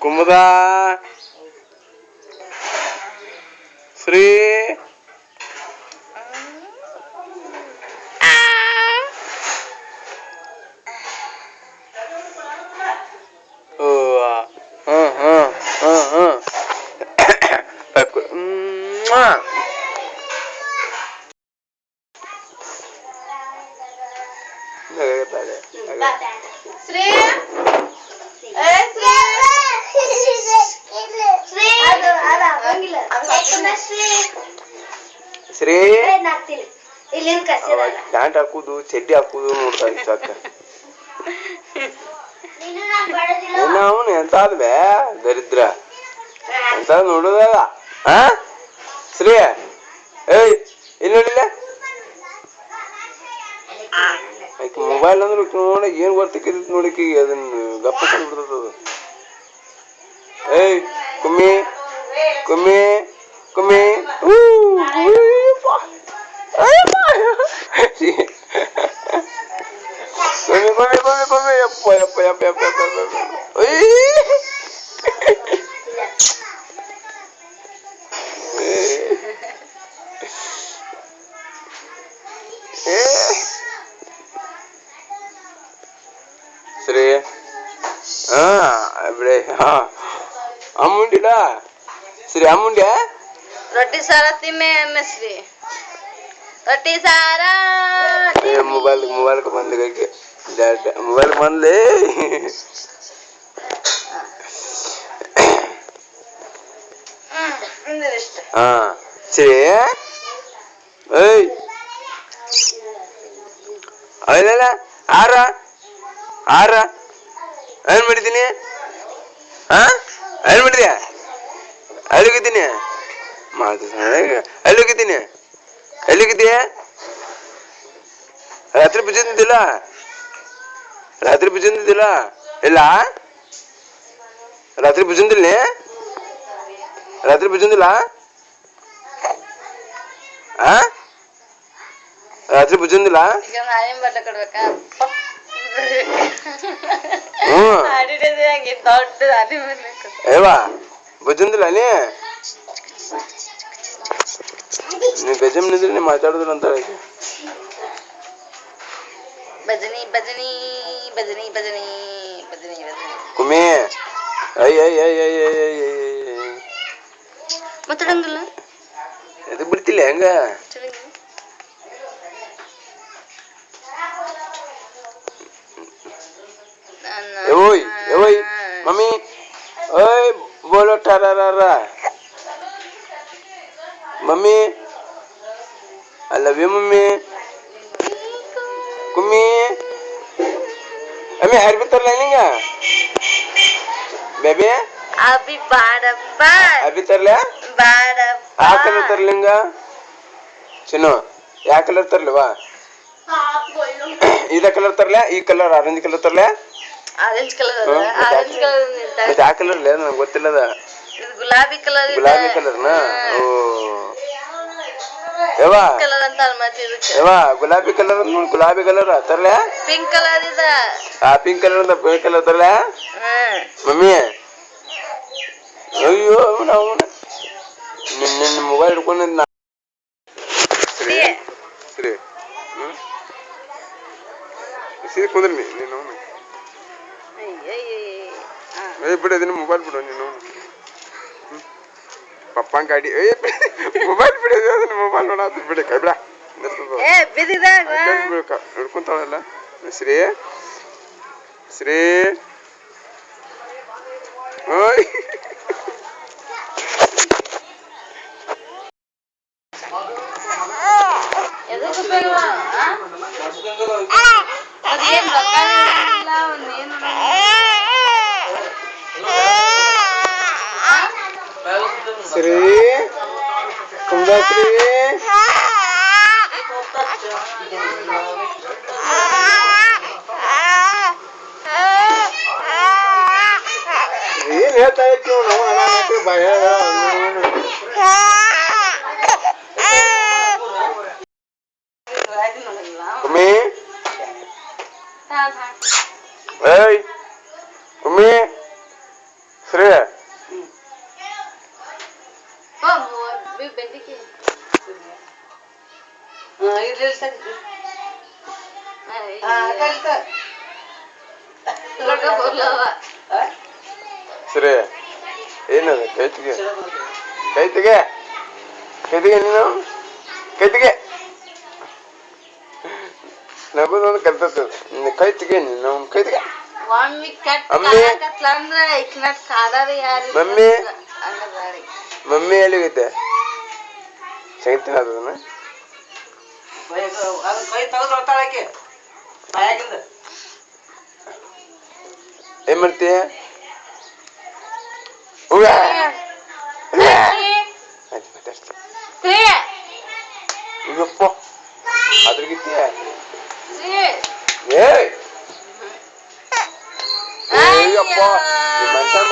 Kumuda Shri Shri pant ಹಾಕುದು ಚಡ್ಡಿ ಹಾಕುದು ನೋಡ್ತಾ ಇತ್ತು ಅಕ್ಕ. ಅವನು ಎಂತಾದ್ವೆ ದರಿದ್ರ ಎಂತ ನೋಡುದಲ್ಲ. ಶ್ರೀ ಏಯ್ ಇಲ್ಲಿ ನೋಡಿಲ್ಲ ಆಯ್ತು ಮೊಬೈಲ್ ಅಂದ್ರೆ ನೋಡ ಏನ್ ಬರ್ತಕ್ಕಂತ ನೋಡಿಕ ಅದನ್ನ ಗಪ್ಪ ಬಿಡ್ತದ. ಏಯ್ ಕುಮ್ಮಿ ಕುಮ್ಮಿ ಕುಮ್ಮಿ ಶ್ರೀ ಅಮ್ಮುಂಡಿಲ್ಲ ಶ್ರೀ ಅಮ್ಮುಂಡ್ಯಾ ರೊಟ್ಟಿ ಸಾರ ತಿನ್ನೆ ಅನ್ನ ಶ್ರೀ ರೊಟ್ಟಿ ಸಾರ. ಮೊಬೈಲ್ ಬಂದ ಮೊಬೈಲ್ ಬಂದ್ಲೇ. ಶ್ರೀ ಏಯ್ ಅಲ್ಲ ಆರ ಆರ ಏನ್ ಮಾಡಿದ್ದೀನಿ ಏನ್ ಮಾಡಿದ್ಯಾ ಅಲ್ಲಿಗಿದ್ದೀನಿ ಅಲ್ಲಿಗಿದ್ದೀನಿ ಎಲ್ಲಿಗಿದ್ದೀಯ ರಾತ್ರಿ ಬಿಜಿಂದಿಲ್ಲ ರಾತ್ರಿ ಬಿಜಿಂದಿಲ್ಲ ಇಲ್ಲ ರಾತ್ರಿ ಬಿಜಿಂದಿಲ್ಲ ರಾತ್ರಿ ಬಿಜಿಂದಿಲ್ಲ ರಾತ್ರಿ ಬಿಜಿಂದಿಲ್ಲ. ಏವಾ ಬುಜ್ಜಂದಿಲ್ಲ ನೀ ಗಜಮ್ ನಿಂದ್ರೆ ನೀ ಮಾತಾಡುದಿಲ್ಲ ಅಂತ ಭಜನಿ ಭಜನಿ ಭಜನಿ ಭಜನಿ ಭಜನಿ ಕುಮ್ಮಿ ಮಾತಾಡಂಗಿಲ್ಲ ಎದಕ್ ಬಿಡ್ತಿಲ್ಲ ಹೆಂಗ ಓಯ್ ಓಯ್ ಮಮ್ಮಿ ಓಯ್ ಬೋಲೋ ಟರಾರ mummy I love you mummy ಕುಮ್ಮಿ ಅಮ್ಮಿ ಹ್ಯಾರ್ ಬಿತ್ತಾರಲ್ಲ ನಿಂಗ ಬೇಬಿ ಅಭಿ ಬಾಡಪ್ಪ ಅಭಿ ತರ್ಲ ಬಾಡಪ್ಪ ಆ ಕಲರ್ ತರ್ಲಿಂಗ ಚಿನ್ನು ಯಾವ ಕಲರ್ ತರ್ಲವಾ ಇದ ಕಲರ್ ತರ್ಲ ಈ ಕಲರ್ ಆರೆಂಜ್ ಕಲರ್ ತರ್ಲ ಆರೆಂಜ್ ಕಲರ್ ಆರೆಂಜ್ ಕಲರ್ ಯಾವ ಕಲರ್ ಇಲ್ಲ ನಂಗೆ ಗೊತ್ತಿಲ್ಲದ ಇದು ಗುಲಾಬಿ ಕಲರ್ ಗುಲಾಬಿ ಕಲರ್ನ ಓ ಯವಾ ಕಲರ್ ಅಂತ ಅಲ್ಮತಿ ಇದಕ್ಕೆ ಯವಾ ಗುಲಾಬಿ ಕಲರ್ ಗುಲಾಬಿ ಕಲರ್ ತರ್ಲ ಪಿಂಕ್ ಕಲರ್ ಇದ ಆ ಪಿಂಕ್ ಕಲರ್ ಅಂತ ಪಿಂಕ್ ಕಲರ್ ತರ್ಲ ಮಮ್ಮಿ ಅಯ್ಯೋ ನಾವು ನಿನ್ನ ಮೊಬೈಲ್ ಹಿಡ್ಕೊಂಡು ಸರಿ ಸರಿ ಸರಿ ಕುಂದ್ರಿ ನೀನು ಬಿಡು ಅದನ್ನ ಮೊಬೈಲ್ ಬಿಡು ನೀನು ಪಪ್ಪನ ಗಾಡಿ ಮೊಬೈಲ್ ಬಿಡೋದು ಅದನ್ನ ಮೊಬೈಲ್ ನೋಡೋದು ಬಿಡಿ ಕೈ ಬಿಡ ಹಿಡ್ಕೊಂತಾಳಲ್ಲ ಶ್ರೀ ಶ್ರೀ ಓಯ್ ಶ್ರೀ ಕುಂದಶ್ರೀ ಏನ್ ಹೇಳ್ತಾ ಇತ್ತು ನಾವು ಭಯ ಏಯ್ ಉಮ್ಮಿ ಶ್ರೀ ಶ್ರೀ ಏನದ ಕೈತಿಗೆ ಕೈತಿಗೆ ಕೈತಿಗೆ ನೀನು ಕೈತಿಗೆ ನಗುದೊಂದು ಕಲ್ತದ ಕೈತಿಗೆ ನೀನು ಕೈತಿಗೆ ಮಮ್ಮಿ ಮಮ್ಮಿ ಎಲ್ಲಿಗೈತೆ ಸಂಗೀತ ಅದನ್ನ ಏನ್ ಮಾಡ್ತೀಯ ಅಯ್ಯಪ್ಪ ಅದ್ರಗಿತ್ತೀಯ ಏಯ್ ಅಯ್ಯಪ್ಪ ಮನುಷ್ಯ